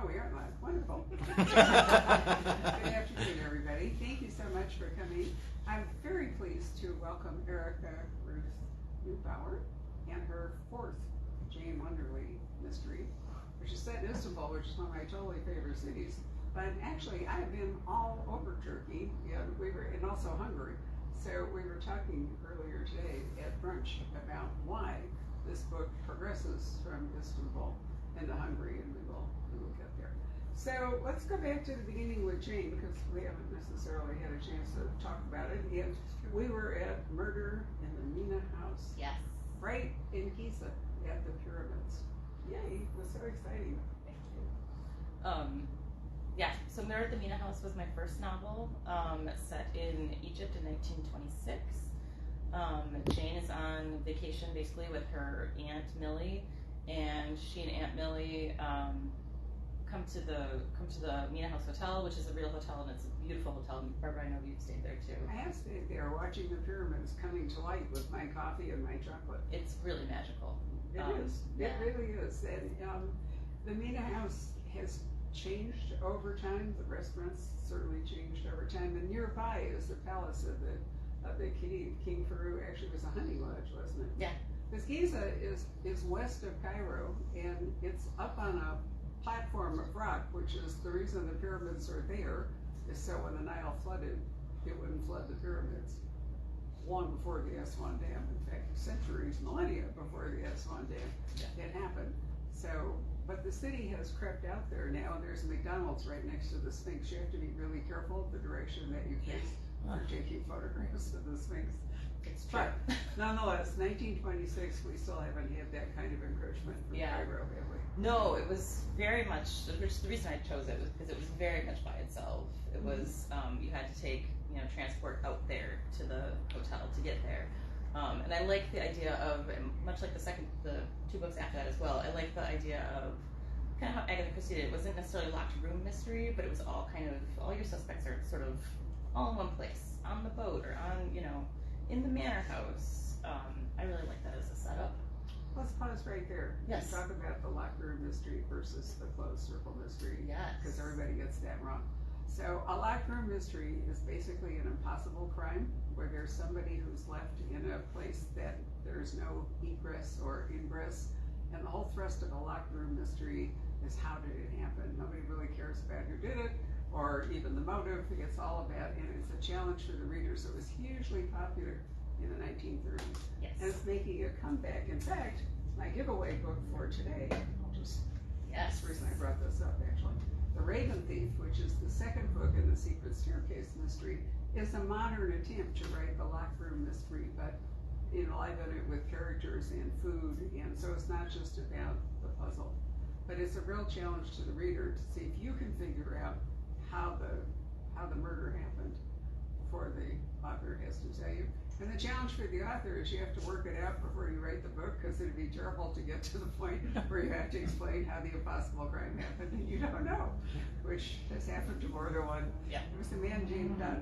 Oh, we are live. Wonderful. Good afternoon, everybody. Thank you so much for coming. I'm very pleased to welcome Erica Ruth Neubauer and her fourth Jane Wonderly mystery, which is set in Istanbul, which is one of my totally favorite cities. But actually, I've been all over Turkey, and also Hungary. So we were talking earlier today at brunch about why this book progresses from Istanbul into Hungary, and we will get there. So let's go back to the beginning with Jane, because we haven't necessarily had a chance to talk about it. And we were at Murder in the Mina House. Yes. Right in Giza at the pyramids. Yay, it was so exciting. Thank you. Yeah, so Murder at the Mina House was my first novel, set in Egypt in 1926. Jane is on vacation basically with her Aunt Millie, and she and Aunt Millie come to the Mina House Hotel, which is a real hotel, and it's a beautiful hotel. Barbara, I know you've stayed there too. I have stayed there watching the pyramids coming to light with my coffee and my chocolate. It's really magical. It is. Yeah. It really is. And the Mina House has changed over time. The restaurants certainly changed over time. And nearby is the palace of the King Farouk. Actually, it was a hunting lodge, wasn't it? Yeah. Because Giza is west of Cairo, and it's up on a platform of rock, which is the reason the pyramids are there, is so when the Nile flooded, it wouldn't flood the pyramids. Long before the Aswan Dam, in fact, centuries, millennia before the Aswan Dam, it happened. So, but the city has crept out there now, and there's a McDonald's right next to the Sphinx. You have to be really careful the direction that you face for taking photographs of the Sphinx. It's true. But nonetheless, 1926, we still haven't had that kind of encroachment from Cairo, have we? No, it was very much, the reason I chose it was because it was very much by itself. It was, you had to take, transport out there to the hotel to get there. And I like the idea of, and much like the two books after that as well, I like the idea of kind of how Agatha Christie did. It wasn't necessarily a locked room mystery, but it was all all your suspects are sort of all in one place, on the boat, or on, in the manor house. I really like that as a setup. Let's pause right there. Yes. Talk about the locked room mystery versus the closed circle mystery. Yes. Because everybody gets that wrong. So a locked room mystery is basically an impossible crime where there's somebody who's left in a place that there's no egress or ingress. And the whole thrust of a locked room mystery is how did it happen? Nobody really cares about who did it or even the motive. It's all about, and it's a challenge for the reader. So it was hugely popular in the 1930s. Yes. And it's making a comeback. In fact, my giveaway book for today, that's the reason I brought this up actually. The Raven Thief, which is the second book in the Secret Staircase mystery, is a modern attempt to write the locked room mystery, but enliven it with characters and food, and so it's not just about the puzzle. But it's a real challenge to the reader to see if you can figure out how the murder happened before the author has to tell you. And the challenge for the author is you have to work it out before you write the book, because it'd be terrible to get to the point where you have to explain how the impossible crime happened and you don't know, which has happened to more than one. Yeah. It was the man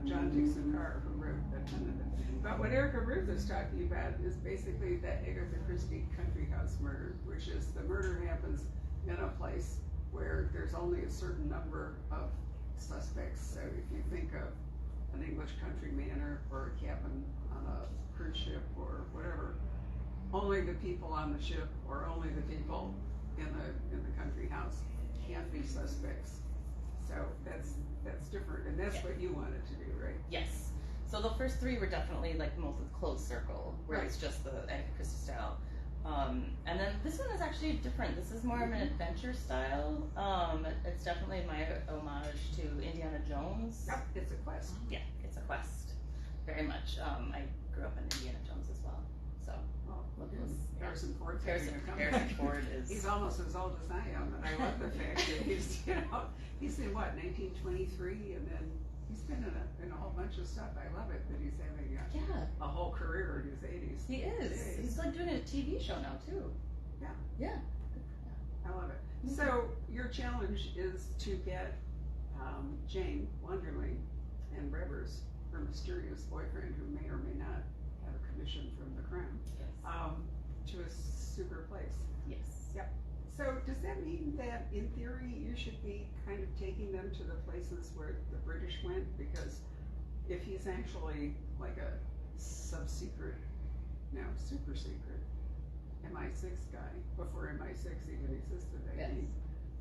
John Dixon Carr who wrote a ton of it. But what Erica Ruth is talking about is basically the Agatha Christie country house murder, which is the murder happens in a place where there's only a certain number of suspects. So if you think of an English country manor or a cabin on a cruise ship or whatever, only the people on the ship or only the people in the country house can't be suspects. So that's different, and that's what you wanted to do, right? Yes. So the first three were definitely like most of the closed circle, where it's just the Agatha Christie style. And then this one is actually different. This is more of an adventure style. It's definitely my homage to Indiana Jones. Yep, it's a quest. Yeah, it's a quest. Very much. I grew up in Indiana Jones as well. So Harrison Ford. Harrison Ford is. He's almost as old as I am, and I love the fact that he's he's in what, 1923, and then he's been in a whole bunch of stuff. I love it that he's having a whole career in his 80s. He is. Jeez. He's like doing a TV show now too. Yeah. Yeah. I love it. So your challenge is to get Jane Wonderly and Rivers, her mysterious boyfriend who may or may not have a commission from the crown, to a super place. Yes. Yep. So does that mean that that in theory you should be kind of taking them to the places where the British went? Because if he's actually like a sub-secret, no, super secret MI6 guy, before MI6 even existed, I think,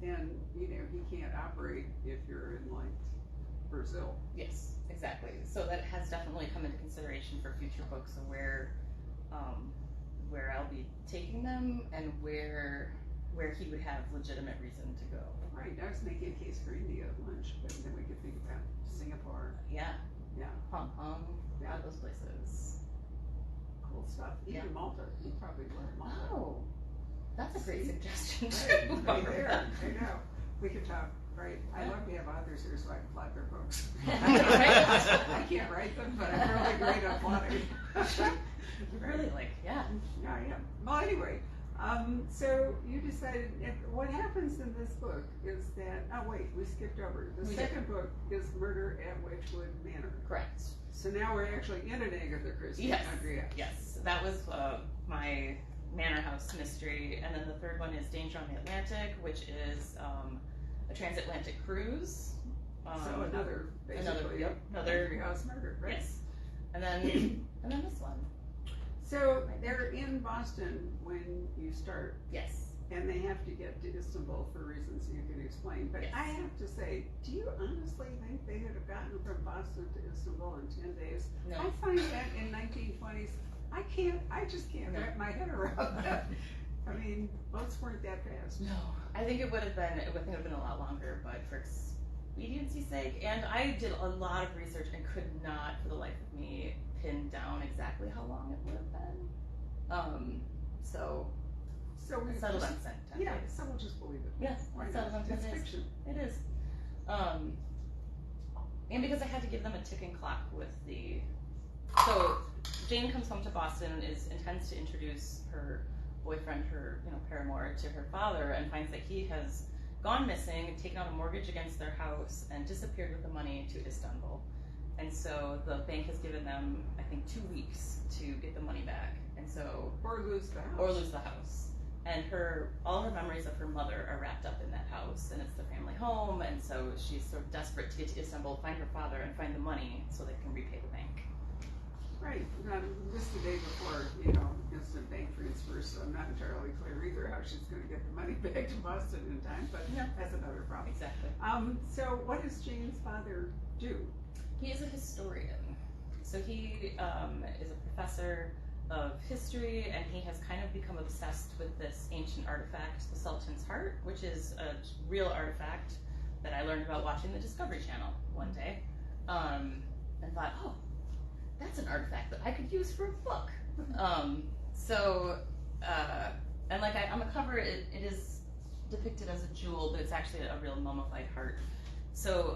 then, you know, he can't operate if you're in like Brazil. Yes, exactly. So that has definitely come into consideration for future books of where I'll be taking them and where he would have legitimate reason to go. Right, I was making a case for India at lunch, but then we could think about Singapore. Yeah. Yeah. Hong Kong, Yeah. all those places. Cool stuff. Even Yeah. Malta, you probably learn Malta. Oh, that's a great suggestion Right, too. right there, I know. We could talk, right? I love to have authors here so I can plot their books. I can't write them, but I'm really great at plotting. Really, like, yeah. Yeah, I am. Well, anyway, so you decided, what happens in this book is that, oh wait, we skipped over. The second book is Murder at Wedgwood Manor. Correct. So now we're actually in an Agatha Christie. Yes. Andrea. Yes. That was my Manor House mystery. And then the third one is Danger on the Atlantic, which is a transatlantic cruise. So another, basically, another house murder, right? Yes. And then this one. So they're in Boston when you start. Yes. And they have to get to Istanbul for reasons you can explain. But Yes. I have to say, do you honestly think they would have gotten from Boston to Istanbul in 10 days? No. I find that in 1920s, I just can't wrap my head around that. I mean, boats weren't that fast. No. I think it would have been a lot longer, but for expediency's sake, and I did a lot of research and could not, for the life of me, pin down exactly how long it would have been. So we settled just, on 10 yeah, days. so we'll just believe it. Yes, Why I settled not? on 10 It's days. fiction. It is. And because I had to give them a ticking clock with the. So Jane comes home to Boston, intends to introduce her boyfriend, her paramour, to her father, and finds that he has gone missing and taken out a mortgage against their house and disappeared with the money to Istanbul. And so the bank has given them, I think, 2 weeks to get the money back. And so Or lose the house. And all her memories of her mother are wrapped up in that house, and it's the family home, and so she's sort of desperate to get to Istanbul, find her father, and find the money so they can repay the bank. Right. This is the day before, instant bank transfers, so I'm not entirely clear either how she's going to get the money back to Boston in time, but that's another problem. Exactly. So what does Jane's father do? He is a historian. So he is a professor of history, and he has kind of become obsessed with this ancient artifact, the Sultan's Heart, which is a real artifact that I learned about watching the Discovery Channel one day, and thought, oh, that's an artifact that I could use for a book. And like on the cover, it is depicted as a jewel, but it's actually a real mummified heart. So,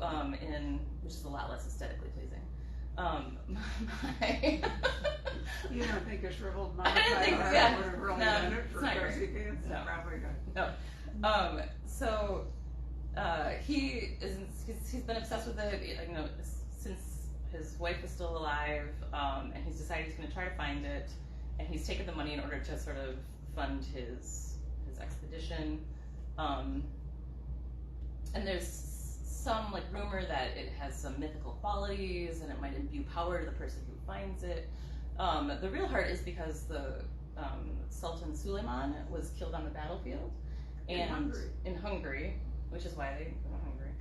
which is a lot less aesthetically pleasing. You don't think a shriveled I didn't think, heart yeah. would have really No, done it for it's not cozy great. pants? No. Probably not. He's been obsessed with it, since his wife was still alive, and he's decided he's going to try to find it, and he's taken the money in order to sort of fund his expedition. And there's some rumor that it has some mythical qualities and it might imbue power to the person who finds it. The real heart is because the Sultan Suleiman was killed on the battlefield in Hungary, which is why they go to Hungary.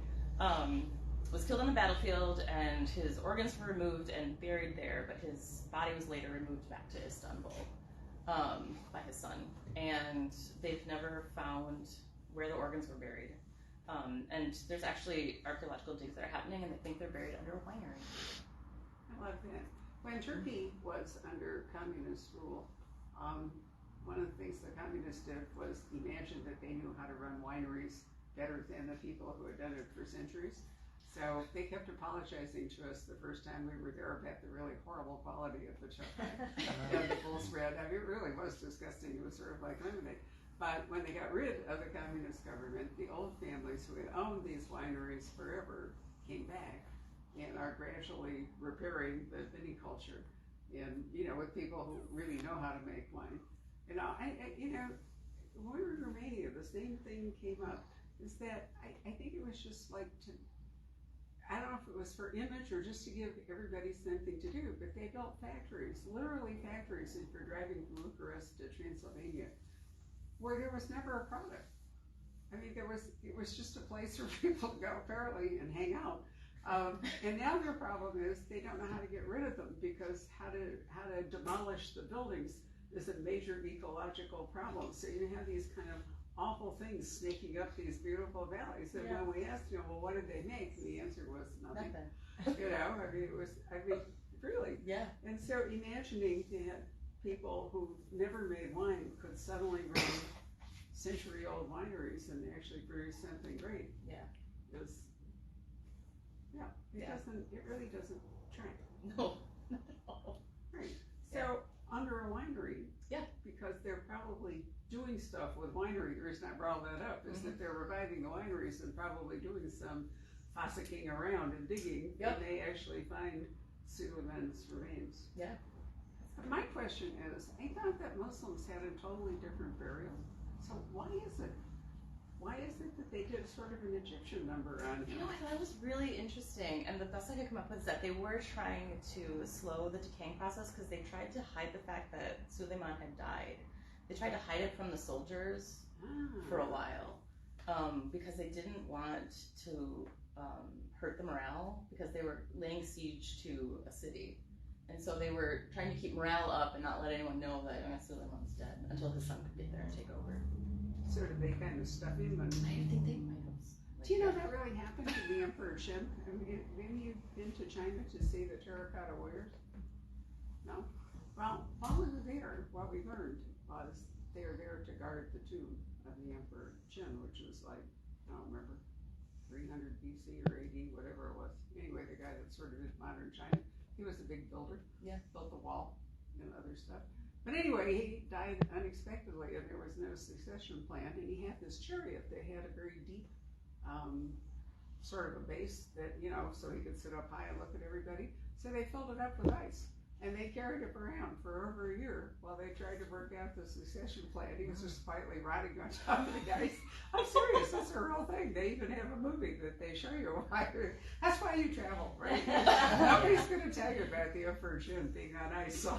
Was killed on the battlefield, and his organs were removed and buried there, but his body was later removed back to Istanbul by his son, and they've never found where the organs were buried. And there's actually archaeological digs that are happening, and they think they're buried under a winery. I love that. When Turkey was under communist rule, one of the things the communists did was imagine that they knew how to run wineries better than the people who had done it for centuries. So they kept apologizing to us the first time we were there about the really horrible quality of the chocolate and the bull's red. I mean, it really was disgusting. It was sort of like lemonade. But when they got rid of the communist government, the old families who had owned these wineries forever came back and are gradually repairing the viniculture, and with people who really know how to make wine. When we were in Romania, the same thing came up. is that I think it was just like I don't know if it was for image or just to give everybody something to do, but they built factories, literally factories, if you're driving from Bucharest to Transylvania, where there was never a product. I mean, it was just a place for people to go apparently and hang out. And now their problem is they don't know how to get rid of them, because how to demolish the buildings is a major ecological problem. So you have these kind of awful things snaking up these beautiful valleys. And when we asked, well, what did they make? And the answer was nothing. Really. Yeah. And so imagining that people who never made wine could suddenly run century-old wineries and actually produce something great. It really doesn't track. No, not at all. Right. So under a winery, because they're probably doing stuff with winery, the reason I brought that up is that they're reviving the wineries and probably doing some fossicking around and digging, and they actually find Suleiman's remains. Yeah. But my question is, I thought that Muslims had a totally different burial. So why is it? Why is it that they did sort of an Egyptian number on him? You know, I thought it was really interesting, and the best I could come up with is that they were trying to slow the decaying process, because they tried to hide the fact that Suleiman had died. They tried to hide it from the soldiers for a while, because they didn't want to hurt the morale, because they were laying siege to a city. And so they were trying to keep morale up and not let anyone know that Suleiman's dead until his son could get there and take over. So did they kind of stuff him? And I think they might have. Do you know that really happened to the Emperor Qin? I mean, maybe you've been to China to see the terracotta warriors? No? Well, while we were there, what we learned was they were there to guard the tomb of the Emperor Qin, which was like, I don't remember, 300 BC or AD, whatever it was. Anyway, the guy that sort of did modern China, he was a big builder. Yeah. Built the wall and other stuff. But anyway, he died unexpectedly, and there was no succession plan, and he had this chariot that had a very deep sort of a base that, so he could sit up high and look at everybody. So they filled it up with ice, and they carried him around for over a year while they tried to work out the succession plan. He was just quietly riding on top of the ice. I'm serious, that's a real thing. They even have a movie that they show you. That's why you travel, right? Nobody's going to tell you about the Emperor Qin being on ice. So.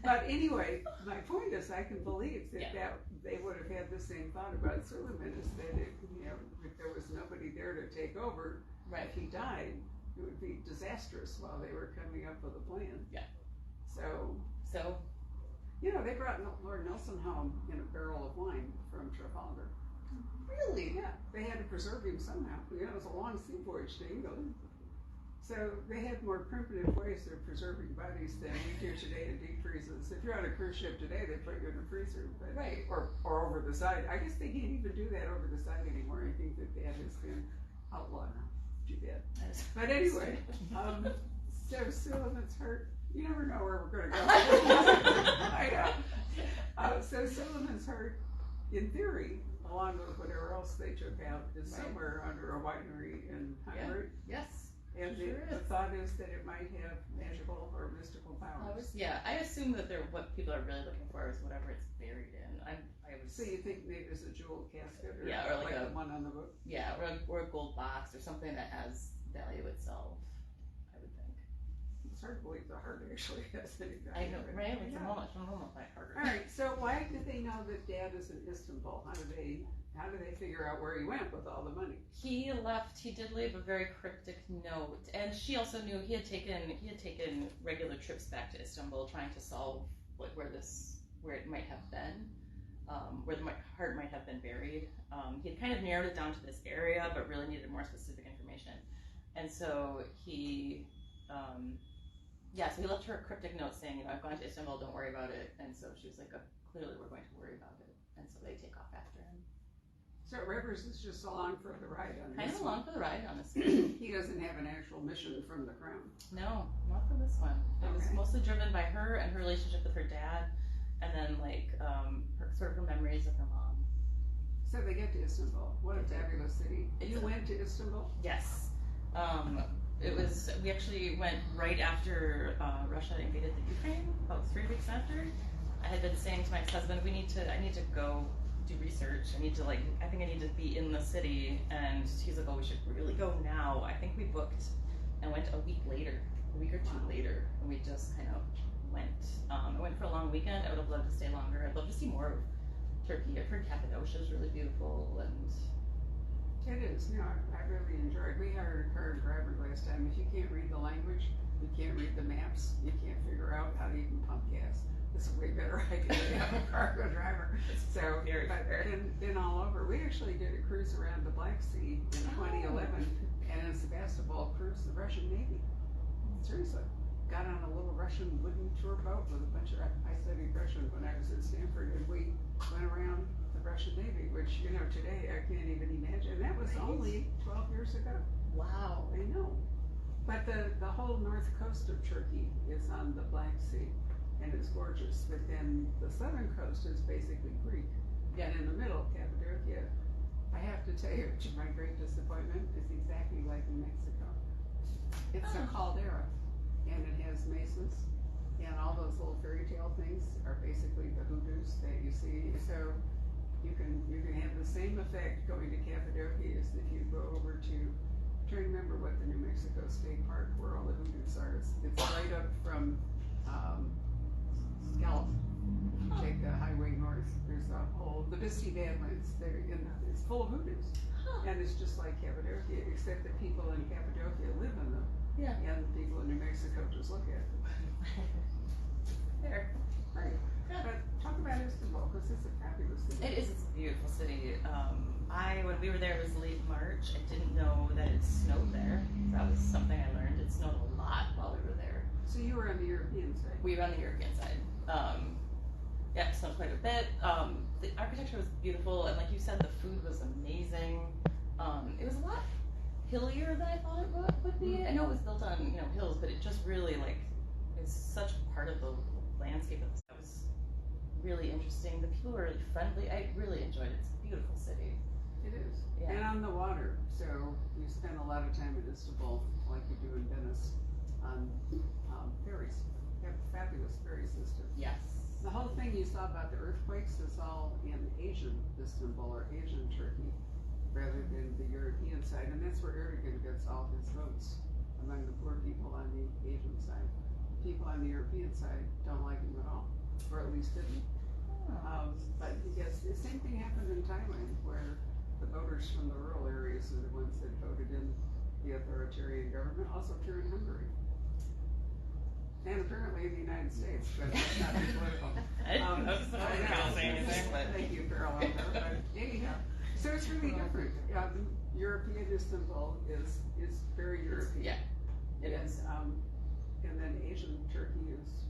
But anyway, my point is, I can believe that they would have had the same thought about Suleiman, is that if there was nobody there to take over, if he died, it would be disastrous while they were coming up with a plan. Yeah. So they brought Lord Nelson home in a barrel of wine from Trafalgar. Really? Yeah. They had to preserve him somehow. It was a long sea voyage to England. So they had more primitive ways of preserving bodies than we do today in deep freezes. If you're on a cruise ship today, they put you in a freezer, or over the side. I guess they can't even do that over the side anymore. I think that has been outlawed. Too bad. But anyway, so Suleiman's hurt. You never know where we're going to go. I know. So Suleiman's hurt, in theory, along with whatever else they took out, is somewhere under a winery in Hungary. Yeah. Yes. And the thought is that it might have magical or mystical powers. I assume that what people are really looking for is whatever it's buried in. So you think maybe it's a jeweled casket, or like the one on the book? Yeah, or a gold box, or something that has value itself, I would think. It's hard to believe the heart actually has any value. I know, right? It's a moment by heart. All right, so why did they know that Dad is in Istanbul? How do they figure out where he went with all the money? He left. He did leave a very cryptic note, and she also knew he had taken regular trips back to Istanbul, trying to solve where it might have been, where the heart might have been buried. He had kind of narrowed it down to this area, but really needed more specific information, and so he. So he left her a cryptic note saying, I've gone to Istanbul, don't worry about it. And so she was like, clearly we're going to worry about it. And so they take off after him. So Rivers is just along for the ride on this Kind of along for the ride, honestly. He doesn't have an actual mission from the crown. No, not for this one. It was mostly driven by her and her relationship with her dad, and then her memories of her mom. So they get to Istanbul. What a fabulous city. You went to Istanbul? Yes. We actually went right after Russia invaded the Ukraine, about 3 weeks after. I had been saying to my ex-husband, I need to go do research. I think I need to be in the city. And he's like, oh, we should really go now. I think we booked and went a week or two later, and we just kind of went. I went for a long weekend. I would have loved to stay longer. I'd love to see more of Turkey. I've heard Cappadocia is really beautiful, and it is. No, I really enjoyed. We hired a car driver last time. If you can't read the language, you can't read the maps, you can't figure out how to even pump gas. It's a way better idea to have a cargo driver. So, been all over. We actually did a cruise around the Black Sea in 2011, and in Sebastopol cruised the Russian Navy. Seriously. Got on a little Russian wooden tour boat with a bunch of, I studied Russian when I was at Stanford, and we went around the Russian Navy, which, today I can't even imagine. And that was only 12 years ago. wow. I know. But the whole north coast of Turkey is on the Black Sea, and it's gorgeous. But then the southern coast is basically Greek. Yeah. And in the middle, Cappadocia, I have to tell you, to my great disappointment, is exactly like New Mexico. It's a caldera, and it has mesas, and all those little fairy tale things are basically the hoodoos that you see. So you can have the same effect going to Cappadocia as if you go over to, I'm trying to remember what the New Mexico State Park where all the hoodoos are. It's right up from Scalp. You take the highway north. There's a whole the Bisty Badlands there, it's full of hoodoos, and it's just like Cappadocia, except that people in Cappadocia live in them. Yeah. And the people in New Mexico just look at them. There. Right. But talk about Istanbul, because it's a fabulous city. It is. It's a beautiful city. When we were there, it was late March. I didn't know that it snowed there. That was something I learned. It snowed a lot while we were there. So you were on the European side. We were on the European side. Yeah, it snowed quite a bit. The architecture was beautiful, and like you said, the food was amazing. It was a lot hillier than I thought it would be. I know it was built on hills, but it just really is such part of the landscape of this. That was really interesting. The people were really friendly. I really enjoyed it. It's a beautiful city. It is. Yeah. And on the water. So you spend a lot of time in Istanbul, like you do in Venice, on ferries. They have a fabulous ferry system. Yes. The whole thing you saw about the earthquakes is all in Asian Istanbul or Asian Turkey, rather than the European side. And that's where Erdogan gets all his votes, among the poor people on the Asian side. People on the European side don't like him at all, or at least didn't. But yes, the same thing happened in Thailand, where the voters from the rural areas are the ones that voted in the authoritarian government, also true in Hungary. And apparently in the United States, but it's not too political. I was not gonna say anything, but Thank you, parallel there, but anyhow. So it's really different. European Istanbul is very European. Yeah, it is. And then Asian Turkey is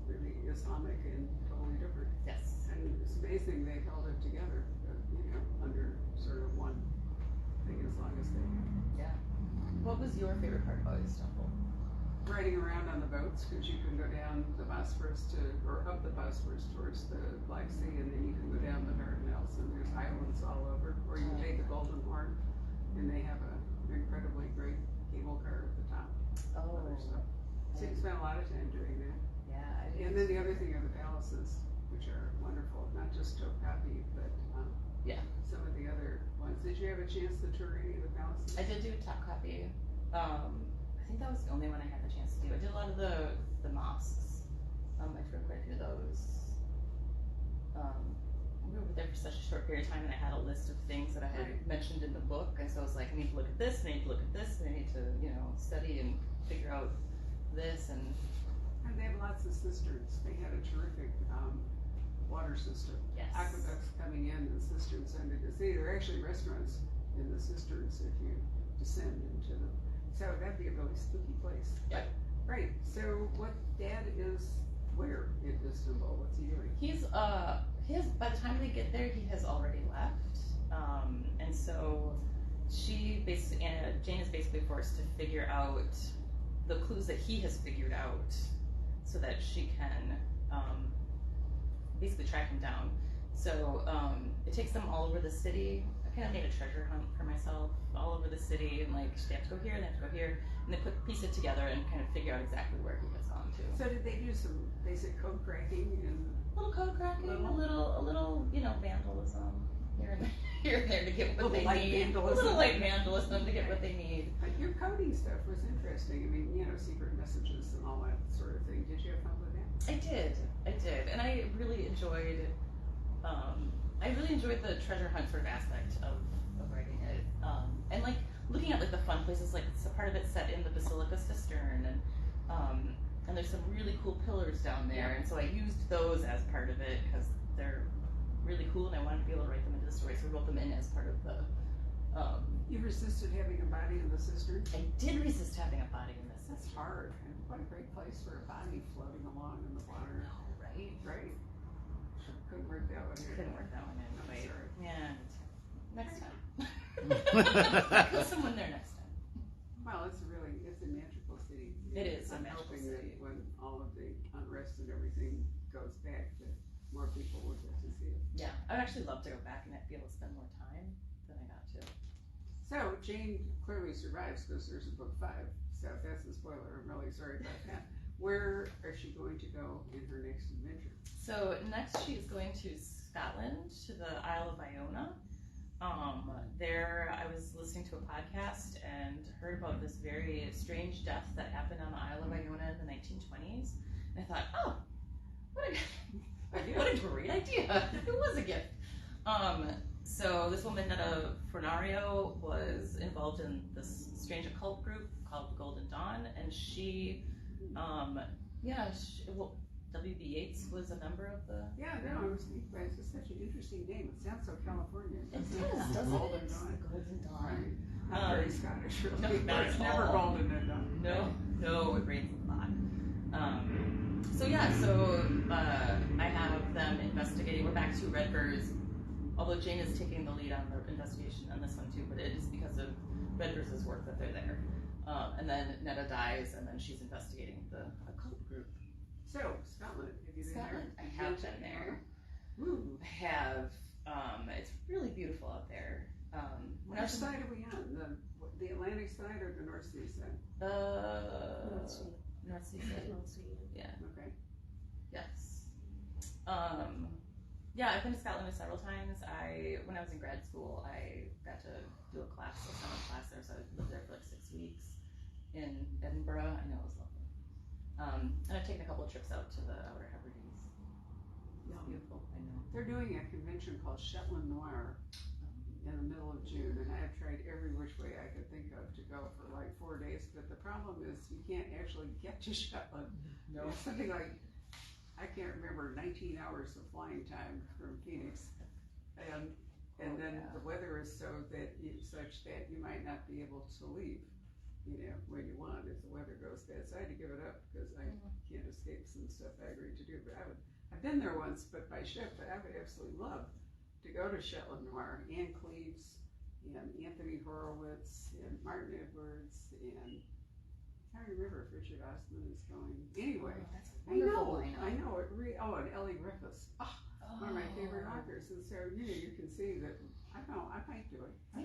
really Islamic and totally different. Yes. And it's amazing they held it together, under sort of one thing as long as they have. Yeah. What was your favorite part about Istanbul? Riding around on the boats, because you can go down the Bosphorus or up the Bosphorus towards the Black Sea, and then you can go down the Dardanelles, and there's islands all over. Or you can take the Golden Horn, and they have an incredibly great cable car at the top. Oh. Other stuff. So you spend a lot of time doing that. Yeah. And then the other thing are the palaces, which are wonderful. Not just Topkapi, but some of the other ones. Did you have a chance to tour any of the palaces? I did do Topkapi. I think that was the only one I had the chance to do. I did a lot of the mosques. I toured quite a few of those. We were there for such a short period of time, and I had a list of things that I had mentioned in the book, and so I was like, I need to look at this, and I need to look at this, and I need to, study and figure out this, and they have lots of cisterns. They had a terrific water system. Yes. Aqueducts coming in and cisterns under the sea. There are actually restaurants in the cisterns if you descend into them. So that'd be a really spooky place. Yeah. Right. So Dad is where in Istanbul? What's he doing? He's by the time they get there, he has already left, and so Jane is basically forced to figure out the clues that he has figured out, so that she can basically track him down. So it takes them all over the city. I kind of made a treasure hunt for myself, all over the city, and like they have to go here, they have to go here, and they piece it together and kind of figure out exactly where he has gone to. So did they do some basic code cracking and A little code cracking, a little, you know, vandalism here and there, here and there to get what they need. A little light vandalism to get what they need. But your coding stuff was interesting. I mean, you know, secret messages and all that sort of thing. Did you have fun with that? I did, and I really enjoyed the treasure hunt sort of aspect of writing it, and like looking at like the fun places. Like it's a part of it set in the Basilica Cistern, and there's some really cool pillars down there, and so I used those as part of it because they're really cool, and I wanted to be able to write them into the story, so I wrote them in as part of the. You resisted having a body in the cistern? I did resist having a body in the cistern. That's hard. And what a great place for a body floating along in the water. Oh, right. Right. Couldn't work that one in. Couldn't work that one in. I'm Wait. sorry. Yeah. Next time. Kill someone there next time. Well, it's a magical city. It is a I'm magical hoping city. that when all of the unrest and everything goes back, that more people will get to see it. Yeah, I'd actually love to go back and be able to spend more time than I got to. So Jane clearly survives because there's a book 5. So if that's a spoiler, I'm really sorry about that. Where is she going to go in her next adventure? So next she's going to Scotland, to the Isle of Iona. There I was listening to a podcast and heard about this very strange death that happened on the Isle of Iona in the 1920s. And I thought, oh, what a great idea. It was a gift. So this woman, Netta Fornario, was involved in this strange occult group called the Golden Dawn, and she, W.B. Yeats was a member of the... Yeah, no, I was thinking, it's just such an interesting name. It sounds so Californian. It does, doesn't Golden it? Dawn. Golden Dawn. Right. Not very Scottish, really. No, not It's at never all. golden and dawn. No, it rains a lot. I have them investigating. We're back to Redvers, although Jane is taking the lead on the investigation on this one too, but it is because of Redvers' work that they're there. And then Netta dies, and then she's investigating the occult group. So, Scotland, have you been Scotland, there? I have been there. Woo. I have. It's really beautiful out there. Which side are we on? The Atlantic side or the North Sea side? North Sea side. Yeah. Okay. Yes. Yeah, I've been to Scotland several times. When I was in grad school, I got to do a summer class there, so I lived there for like 6 weeks in Edinburgh. I know it was lovely. And I've taken a couple of trips out to the Outer Hebrides. It's beautiful, I know. They're doing a convention called Shetland Noir in the middle of June, and I have tried every which way I could think of to go for like 4 days, but the problem is you can't actually get to Shetland. No. It's something like, I can't remember, 19 hours of flying time from Phoenix. And then the weather is such that you might not be able to leave, when you want, if the weather goes bad. So I had to give it up because I can't escape some stuff I agreed to do. But I've been there once, but by ship, but I would absolutely love to go to Shetland Noir. Ann Cleves and Anthony Horowitz and Martin Edwards and I don't remember if Richard Osman is going. Anyway, That's I wonderful. know it. And Ellie Griffiths, one of my favorite authors. And so you can see that I might do it. I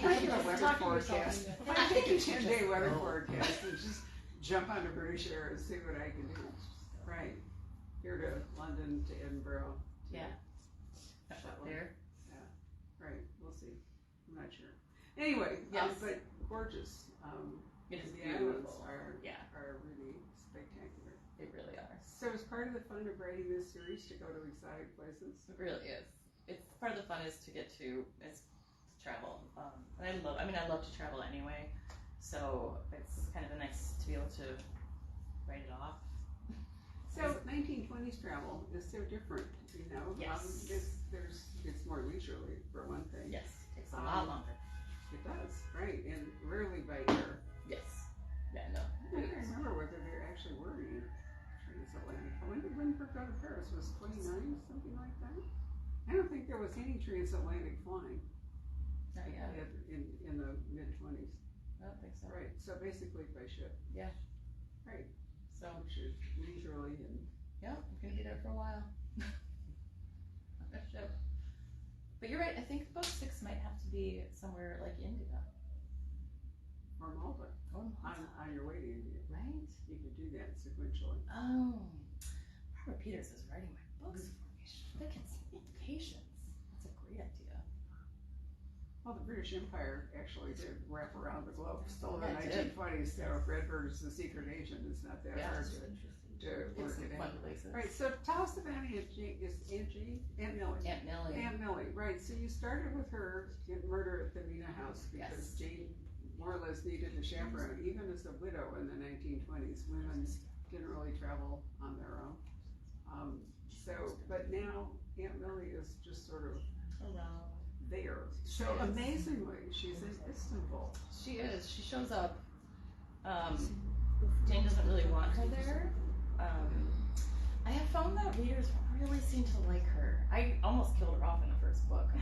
might do a weather forecast. I might take a 10-day weather forecast and just jump on the British Air and see what I can do. Right, here to London to Edinburgh. Yeah. Shetland. There. Right, we'll see. I'm not sure. Anyway, Yes. but gorgeous. It is The islands beautiful. are really spectacular. They really are. So is part of the fun of writing this series to go to exotic places? It really is. It's part of the fun is to travel. And I love to travel anyway. So it's kind of nice to be able to write it off. So 1920s travel is so different, Yes. It's more leisurely for one thing. Yes, takes a lot longer. It does, right, and rarely by air. Yes. Yeah, no. I can't remember whether there actually were any transatlantic. When did Lindbergh go to Paris? Was 29, something like that? I don't think there was any transatlantic flying Not yet. in the mid-20s. I don't think so. Right, so basically by ship. Yeah. Right, So, which is leisurely and yeah, I'm gonna be there for a while. ship. But you're right. I think book 6 might have to be somewhere like India Or Malta. or Malta. On your way to India. Right? You could do that sequentially. Oh, Robert Peters is writing my books for me. That gets patience. That's a great idea. Well, the British Empire actually did wrap around the globe. Still in Yeah, the it did. 1920s, so Redbird's The Secret Agent is not that Yeah, hard it's to It's work some it fun in. places. Right, so tell us about Aunt Millie. Aunt Millie. Aunt Millie, right. So you started with her in Murder at the Mina House because Yes. Jane more or less needed a chaperone. Even as a widow in the 1920s, women didn't really travel on their own. But now Aunt Millie is just sort of Around. there. So Yes. amazingly, she's in Istanbul. She is. She shows up. Jane doesn't really want her there. I have found that readers really seem to like her. I almost killed her off in the first book. I'm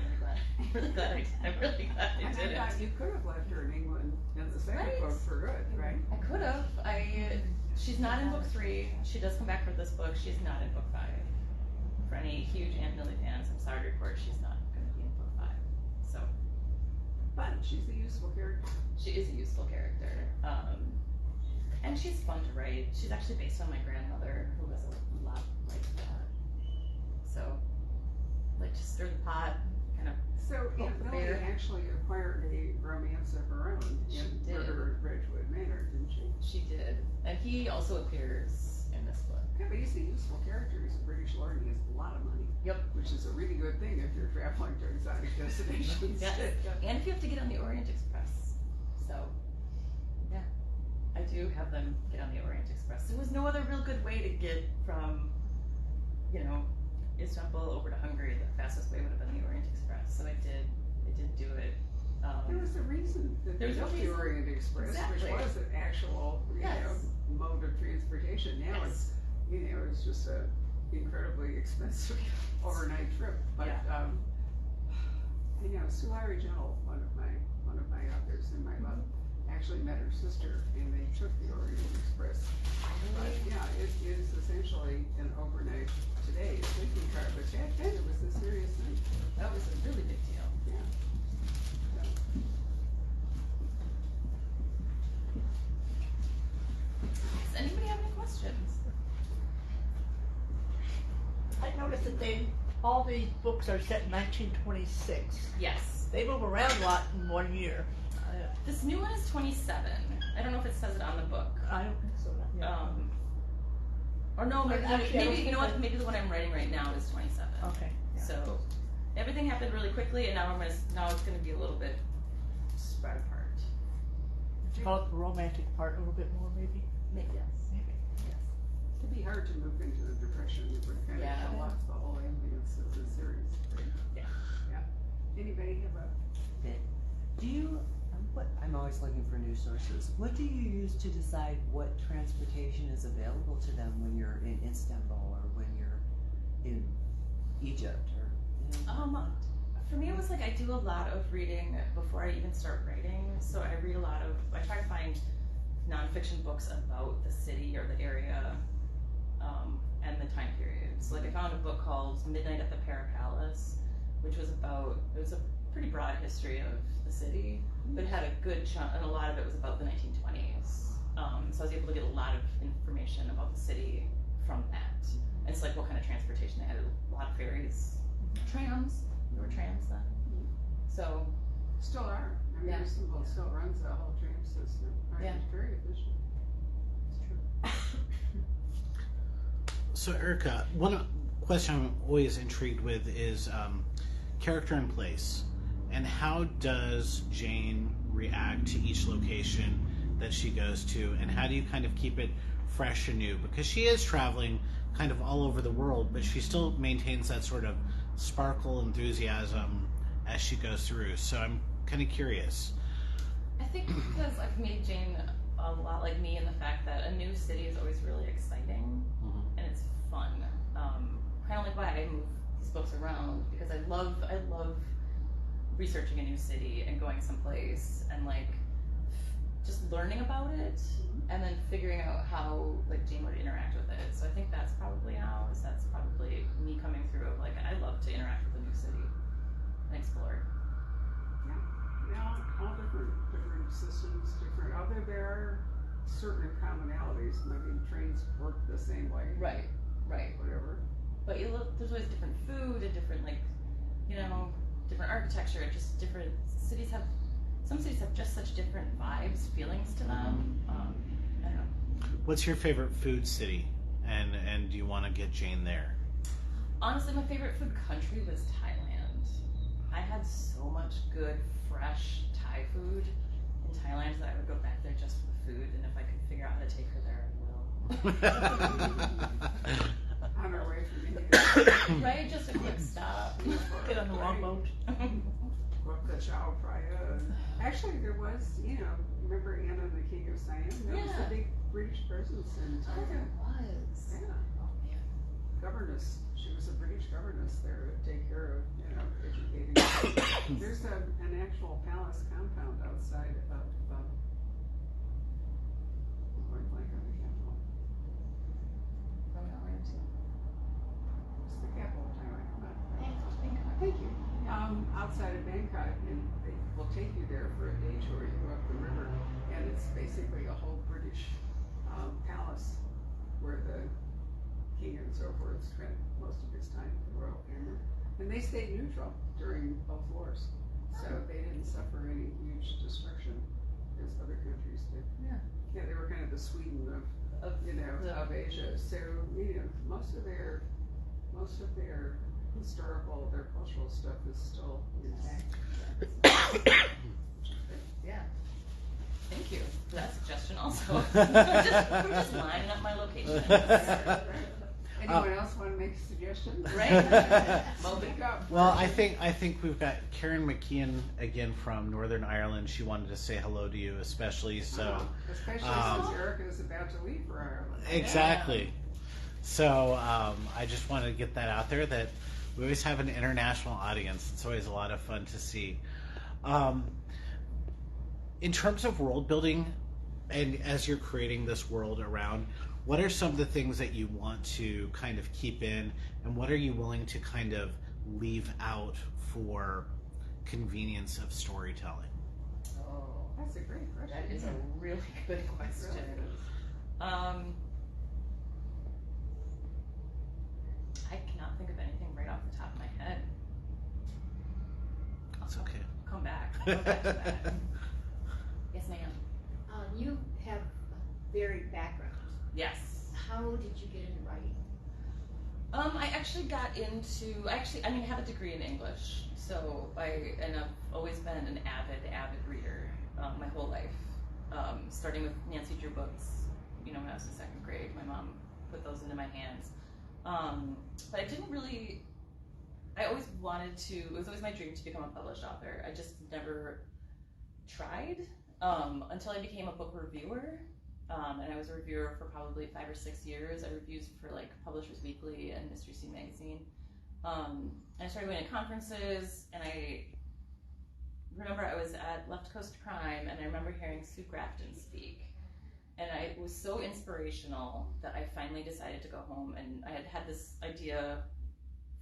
really glad. I'm really glad I And did I thought it. you could have left her in England in the second Right. book for good, right? I could have. She's not in book 3. She does come back for this book. She's not in book 5. For any huge Aunt Millie fans, I'm sorry to report she's not going to be in book 5. So But she's a useful character. she is a useful character. And she's fun to write. She's actually based on my grandmother, who was a lot like that. So, like, just stir the pot, kind of. So Aunt the Millie bear. actually acquired a romance of her own She in did. Murder at Ridgewood Manor, didn't she? She did. And he also appears in this book. Yeah, but he's a useful character. He's a British lord and he has a lot of money. Yep. Which is a really good thing if you're traveling to exotic destinations. Yes. And if you have to get on the Orient Express. So, yeah. I do have them get on the Orient Express. There was no other real good way to get from, Istanbul over to Hungary. The fastest way would have been the Orient Express. So I did do it. There was a reason that There they was a built the reason. Orient Express, Exactly. which was an actual Yes. mode of transportation. Now Yes. it's just a incredibly expensive overnight trip. But Sulari Gentle, one of my authors in my love, actually met her sister and they took the Orient Express. But yeah, it is essentially an overnight today sleeping car, but back then it was a serious thing. That was a really big deal. Yeah. Does anybody have any questions? I noticed that all these books are set in 1926. Yes. They move around a lot in 1 year. This new one is 27. I don't know if it says it on the book. I don't think so. Yeah. Or no, maybe, Actually, I don't maybe you know think what? Maybe the one I'm writing right now is 27. Okay. Yeah. So everything happened really quickly, and now it's going to be a little bit spread apart. Develop the romantic part a little bit more, maybe. Maybe yes. Maybe. Yes. It'd be hard to move into the Depression. It would kind of Yeah. kill off the whole ambience of the series. Yeah. Anybody have a? Do you, I'm always looking for news sources. What do you use to decide what transportation is available to them when you're in Istanbul or when you're in Egypt or? For me, it was like I do a lot of reading before I even start writing. So I read I try to find nonfiction books about the city or the area, and the time period. So like I found a book called Midnight at the Para Palace, which was it was a pretty broad history of the city, but it had a good chunk, and a lot of it was about the 1920s. So I was able to get a lot of information about the city from that. And it's like what kind of transportation they had. A lot of ferries, trams. There were trams then. So Still are. I mean, Yeah. Istanbul still runs a whole train system. Right? Yeah. It's very efficient. it's true. So, Erica, one question I'm always intrigued with is character and place. And how does Jane react to each location that she goes to? And how do you kind of keep it fresh and new? Because she is traveling kind of all over the world, but she still maintains that sort of sparkle, enthusiasm as she goes through. So I'm kind of curious. I think because I've made Jane a lot like me in the fact that a new city is always really exciting and it's fun. Kind of like why I move these books around, because I love researching a new city and going someplace and like just learning about it and then figuring out how like Jane would interact with it. So I think that's probably me coming through of like I love to interact with a new city and explore. Yeah, all different systems, different. Although there are certain commonalities. I mean, trains work the same way. Right. Whatever. But there's always different food and different different architecture. Just different cities have. Some cities have just such different vibes, feelings to them. I don't know. What's your favorite food city, and do you want to get Jane there? Honestly, my favorite food country was Thailand. I had so much good, fresh Thai food in Thailand that I would go back there just for the food, and if I could figure out how to take her there, I will. On our way from India. Right, just a quick stop. Get on the longboat. Go up the Chao Phraya. Actually, there was, remember Anna and the King of Siam? There was a big British presence in Thailand. was. Yeah. Oh man. Governess. She was a British governess there to take care of, educating. There's an actual palace compound outside of, I'm going blank on the capital. It's the capital of Thailand. Thank you. Outside of Bangkok, and they will take you there for a day tour. You go up the river, and it's basically a whole British palace where the king and so forth spent most of his time, the royal family. And they stayed neutral during both wars, so they didn't suffer any huge destruction as other countries did. Yeah. Yeah, they were kind of the Sweden of Asia. So most of their historical, their cultural stuff is still intact. Yeah. Thank you for that suggestion also. we're just lining up my location. Anyone else want to make a suggestion? Right? Well, I think we've got Karen McKeon again from Northern Ireland. She wanted to say hello to you, especially so. Especially since Erica is about to leave for Ireland. Exactly. Yeah. So I just wanted to get that out there that we always have an international audience. It's always a lot of fun to see. In terms of world building, and as you're creating this world around, what are some of the things that you want to kind of keep in, and what are you willing to kind of leave out for convenience of storytelling? Oh, that's a great question. That is a really good question. I cannot think of anything right off the top of my head. That's okay. Come back. I'll go back to that. Yes, ma'am. You have a varied background. Yes. How did you get into writing? I actually got into, I have a degree in English, so I've always been an avid reader my whole life. Starting with Nancy Drew books, when I was in second grade, my mom put those into my hands. But I didn't really, I always wanted to, it was always my dream to become a published author. I just never tried until I became a book reviewer. And I was a reviewer for probably 5 or 6 years. I reviewed for like Publishers Weekly and Mystery Scene magazine. And I started going to conferences, and I remember I was at Left Coast Crime, and I remember hearing Sue Grafton speak. And it was so inspirational that I finally decided to go home, and I had this idea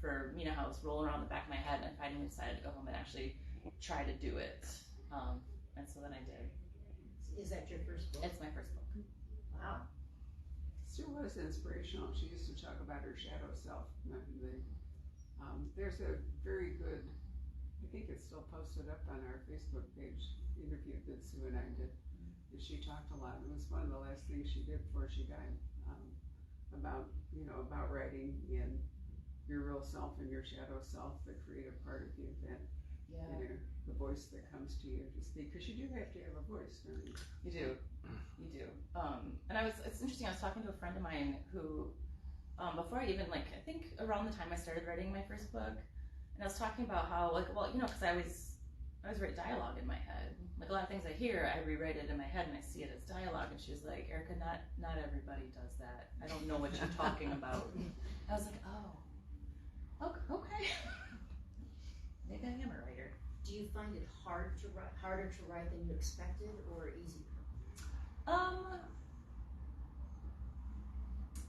for Mina House rolling around the back of my head, and I finally decided to go home and actually try to do it. And so then I did. Is that your first book? It's my first book. Wow. Sue was inspirational. She used to talk about her shadow self. There's a very good, I think it's still posted up on our Facebook page, interview that Sue and I did. And she talked a lot. It was one of the last things she did before she died, about writing in your real self and your shadow self, the creative part of you, that the voice that comes to you to speak, because you do have to have a voice, don't you? You do. And it's interesting, I was talking to a friend of mine who, before I even, I think around the time I started writing my first book, and I was talking about how, because I always write dialogue in my head. Like a lot of things I hear, I rewrite it in my head and I see it as dialogue, and she was like, Erica, not everybody does that. I don't know what you're talking about. I was like, oh, okay. Maybe I am a writer. Do you find it harder to write than you expected, or easier?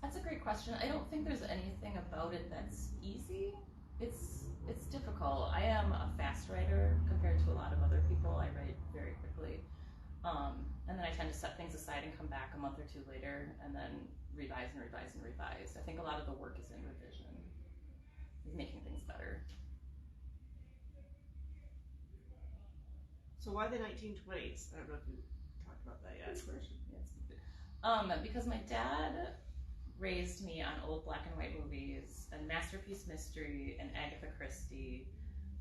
That's a great question. I don't think there's anything about it that's easy. It's difficult. I am a fast writer compared to a lot of other people. I write very quickly. And then I tend to set things aside and come back a month or two later and then revise and revise and revise. I think a lot of the work is in revision, is making things better. So why the 1920s? I don't know if you talked about that yet. Because my dad raised me on old black and white movies and Masterpiece Mystery and Agatha Christie.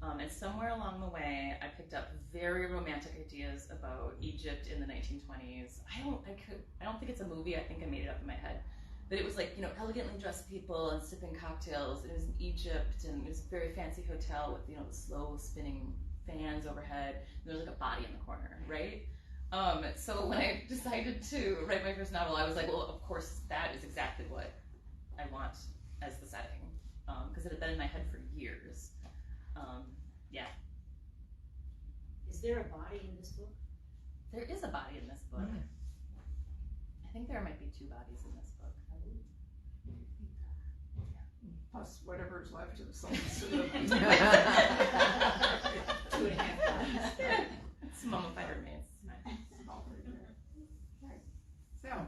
And somewhere along the way, I picked up very romantic ideas about Egypt in the 1920s. I don't think it's a movie. I think I made it up in my head. But it was like, you know, elegantly dressed people and sipping cocktails. And it was in Egypt, and it was a very fancy hotel with, you know, the slow spinning fans overhead. And there was like a body in the corner, right? So when I decided to write my first novel, I was like, well, of course, that is exactly what I want as the setting. Because it had been in my head for years. Yeah. Is there a body in this book? There is a body in this book. I think there might be 2 bodies in this book. Plus whatever's left of some sort of 2.5 bodies. It's mummified remains. Right. So,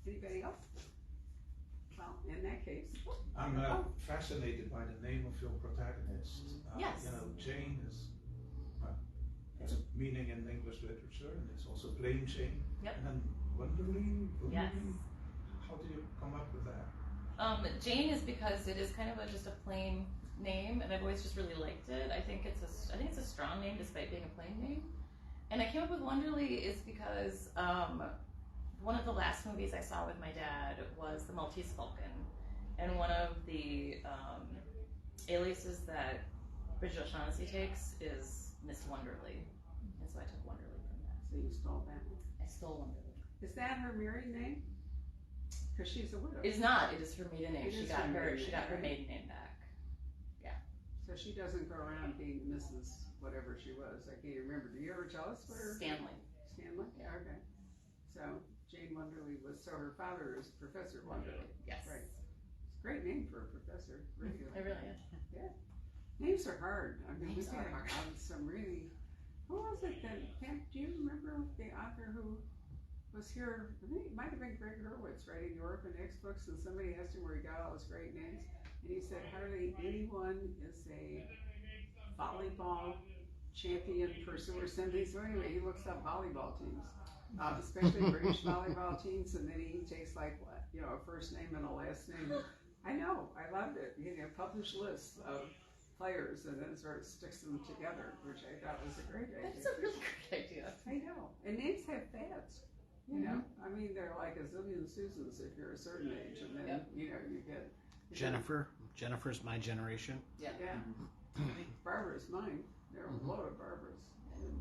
anybody else? Well, in that case, I'm fascinated by the name of your protagonist. Yes. You know, Jane is it's a meaning in English literature, and it's also plain Jane. Yep. And then Wondering. Yes. How do you come up with that? Jane is because it is kind of just a plain name, and I've always just really liked it. I think it's a strong name despite being a plain name. And I came up with Wonderly is because one of the last movies I saw with my dad was The Maltese Falcon, and one of the aliases that Bridget O'Shaughnessy takes is Miss Wonderly, and so I took Wonderly from that. so you stole that one. I stole Wonderly. Is that her married name? Because she's a widow. It is not. It is her maiden name. It She is got her her. maiden She got her name, maiden name back. So she doesn't go around being Mrs. whatever she was. I can't remember. Do you ever tell us what her? Stanley. Stanley? Yeah. Okay. So Jane Wonderly was, so her father is Professor Wonderly. Yes. Right. It's a great name for a professor. Really. It really is. Names are hard. I mean, Names we've are had hard. some really, who was it then? Pam, do you remember the author who was here? I think it might have been Greg Hurwitz writing the Orphan X books, and somebody asked him where he got all his great names. And he said hardly anyone is a volleyball champion person or something. So anyway, he looks up volleyball teams, especially British volleyball teams, and then he takes like, you know, a first name and a last name. I know, I loved it. You know, published lists of players and then sort of sticks them together, which I thought was a great idea. That's a really great idea. I know, and names have fads. You know, I mean, they're like a zillion Susans if you're a certain age, and then you know you get Jennifer. Jennifer's my generation. Yeah. Barbara's mine. There are a load of Barbaras. And,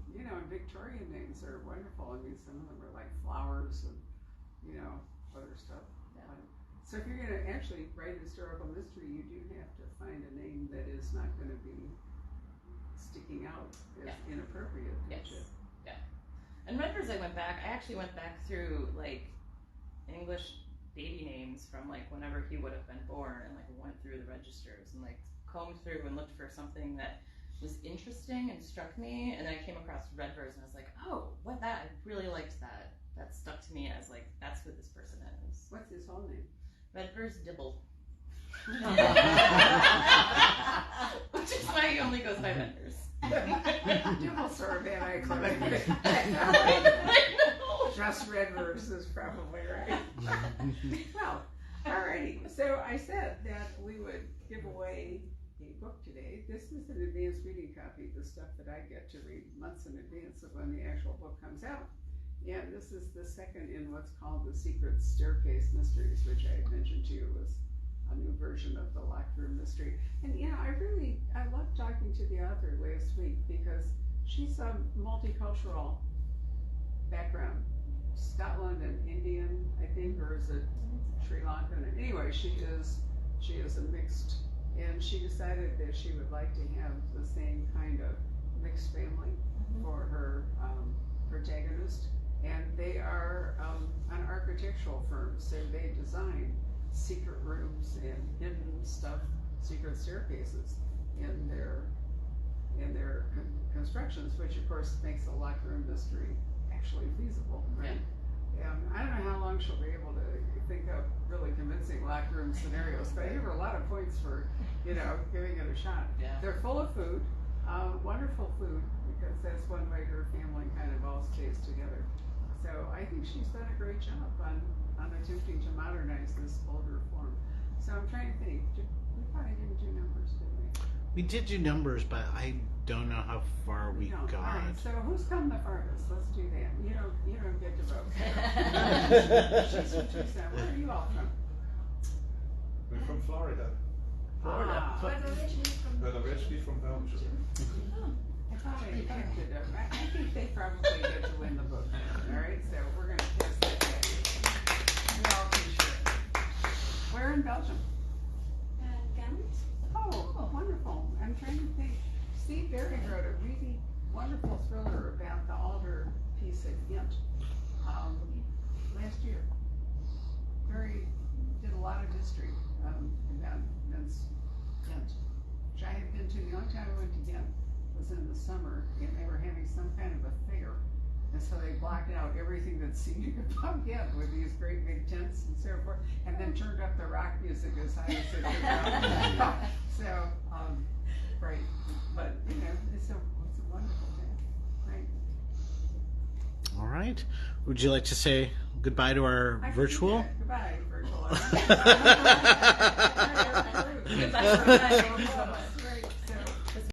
you know, and Victorian names are wonderful. I mean, some of them are like flowers and, you know, other stuff. Yeah. So if you're going to actually write historical mystery, you do have to find a name that is not going to be sticking out as inappropriate. Yes. Yeah. And Redvers, I actually went back through like English baby names from like whenever he would have been born, and like went through the registers and like combed through and looked for something that was interesting and struck me, and then I came across Redvers and I was like, oh, what that? I really liked that. That stuck to me as like, that's who this person is. What's his whole name? Redvers Dibble. Which is why he only goes by Redvers. Dibble sort of anticlimactic. Just Redvers is probably right. Well, alrighty. So I said that we would give away a book today. This is an advanced reading copy, the stuff that I get to read months in advance of when the actual book comes out. And this is the second in what's called the Secret Staircase Mysteries, which I had mentioned to you was a new version of the Locked Room Mystery. And you know, I loved talking to the author last week because she's a multicultural background. Scotland and Indian, I think, or is it Sri Lankan? Anyway, she is a mixed, and she decided that she would like to have the same kind of mixed family for her protagonist. And they are an architectural firm, so they design secret rooms and hidden stuff, secret staircases in their constructions, which of course makes the locker room mystery actually feasible, right? I don't know how long she'll be able to think of really convincing locker room scenarios, but I give her a lot of points for, giving it a shot. Yeah. They're full of food, wonderful food, because that's one way her family kind of all stays together. So I think she's done a great job on attempting to modernize this older form. So I'm trying to think, we probably didn't do numbers, did we? We did do numbers, but I don't know how far we don't. got. All right, so who's come the farthest? Let's do that. You don't get to vote. She's from Tucson. Where are you all from? We're from Florida, Ah, But originally from Belgium. I thought I picked it up. I think they probably get to win the book. All right, so we're going to pass that back. We all can share. Where in Belgium? Oh, wonderful. I'm trying to think. Steve Berry wrote a really wonderful thriller about the Alder piece at Ghent last year. Did a lot of history about Ghent, which I had been to. The only time I went to Ghent was in the summer, and they were having some kind of a fair. And so they blocked out everything that's scenic about Ghent with these great big tents and so forth, and then turned up the rock music as high as it could go. So, great. But, it's a wonderful thing. Right. All right. Would you like to say goodbye to our I virtual? can do that. Goodbye, virtual. Goodbye.